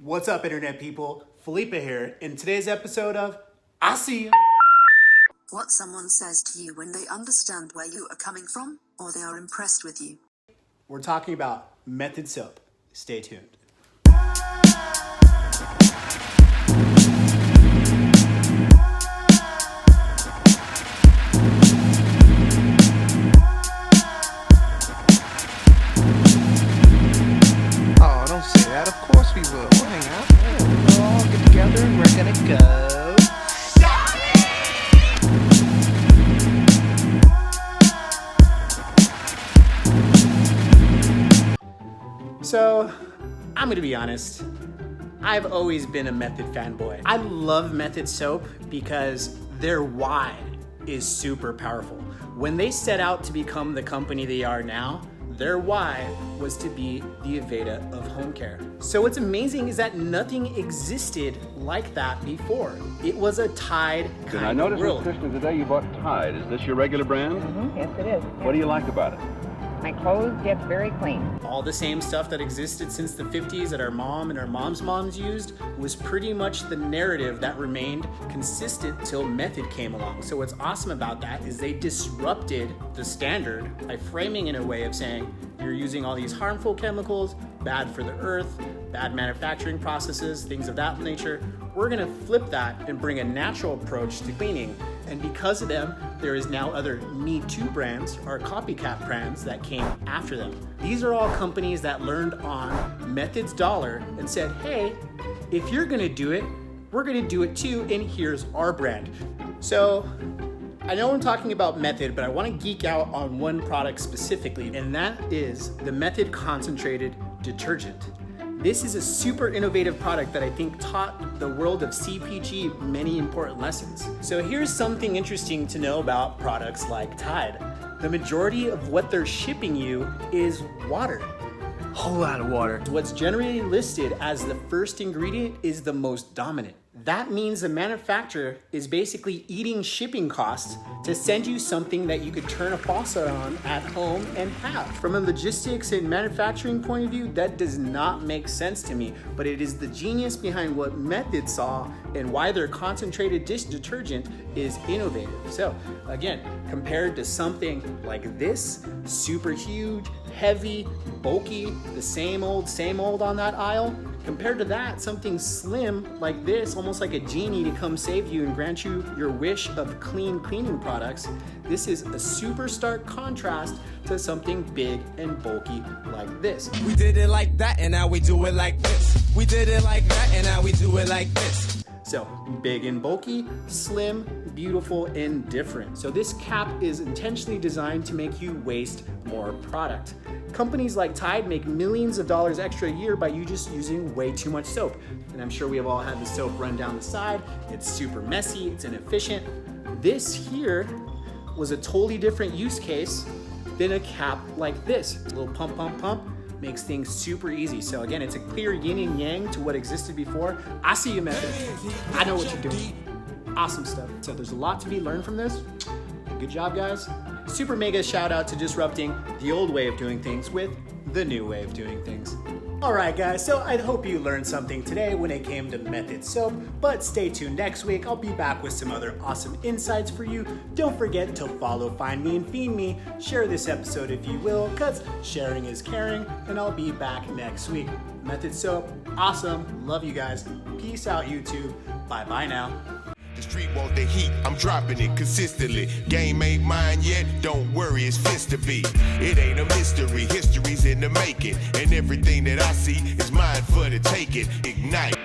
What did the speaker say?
What's up, internet people? Felipe here. In today's episode of I See Ya. What someone says to you when they understand where you are coming from, or they are impressed with you. We're talking about Method soap. Stay tuned. Oh, don't say that. Of course we will. We'll hang out. We'll all get together and we're gonna go. So, I'm gonna be honest. I've always been a Method fanboy. I love Method soap because their why is super powerful. When they set out to become the company they are now, their why was to be the Aveda of home care. So what's amazing is that nothing existed like that before. It was a Tide Did I kind of notice, Miss world. Krishna, today you bought Tide. Is this your regular brand? Yes, it is. What do you like about it? My clothes get very clean. All the same stuff that existed since the 50s that our mom and our mom's moms used was pretty much the narrative that remained consistent till Method came along. So what's awesome about that is they disrupted the standard by framing in a way of saying you're using all these harmful chemicals, bad for the earth, bad manufacturing processes, things of that nature. We're gonna flip that and bring a natural approach to cleaning. And because of them, there is now other Me Too brands or copycat brands that came after them. These are all companies that learned on Method's dollar and said, hey, if you're gonna do it, we're gonna do it too, and here's our brand. So, I know I'm talking about Method, but I wanna geek out on one product specifically, and that is the Method Concentrated Detergent. This is a super innovative product that I think taught the world of CPG many important lessons. So here's something interesting to know about products like Tide. The majority of what they're shipping you is water. Whole lot of water. What's generally listed as the first ingredient is the most dominant. That means the manufacturer is basically eating shipping costs to send you something that you could turn a faucet on at home and have. From a logistics and manufacturing point of view, that does not make sense to me, but it is the genius behind what Method saw and why their concentrated dish detergent is innovative. So again, compared to something like this, super huge, heavy, bulky, the same old on that aisle, compared to that, something slim like this, almost like a genie to come save you and grant you your wish of clean cleaning products, this is a super stark contrast to something big and bulky like this. We did it like that and now we do it like this. We did it like that and now we do it like this. So big and bulky, slim, beautiful, and different. So this cap is intentionally designed to make you waste more product. Companies like Tide make millions of dollars extra a year by you just using way too much soap. And I'm sure we have all had the soap run down the side. It's super messy, it's inefficient. This here was a totally different use case than a cap like this. A little pump, pump, pump. Makes things super easy. So again, it's a clear yin and yang to what existed before. I see you, Method. I know what you're doing. Awesome stuff. So there's a lot to be learned from this. Good job, guys. Super mega shout out to disrupting the old way of doing things with the new way of doing things. All right, guys, so I hope you learned something today when it came to Method soap, but stay tuned next week. I'll be back with some other awesome insights for you. Don't forget to follow, find me, and fiend me. Share this episode if you will, because sharing is caring, and I'll be back next week. Method soap, awesome. Love you guys. Peace out, YouTube. Bye-bye now. The street want the heat, I'm dropping it consistently. Game ain't mine yet, don't worry, it's fist to be. It ain't a mystery, history's in the making. And everything that I see is mine for the taking. Ignite.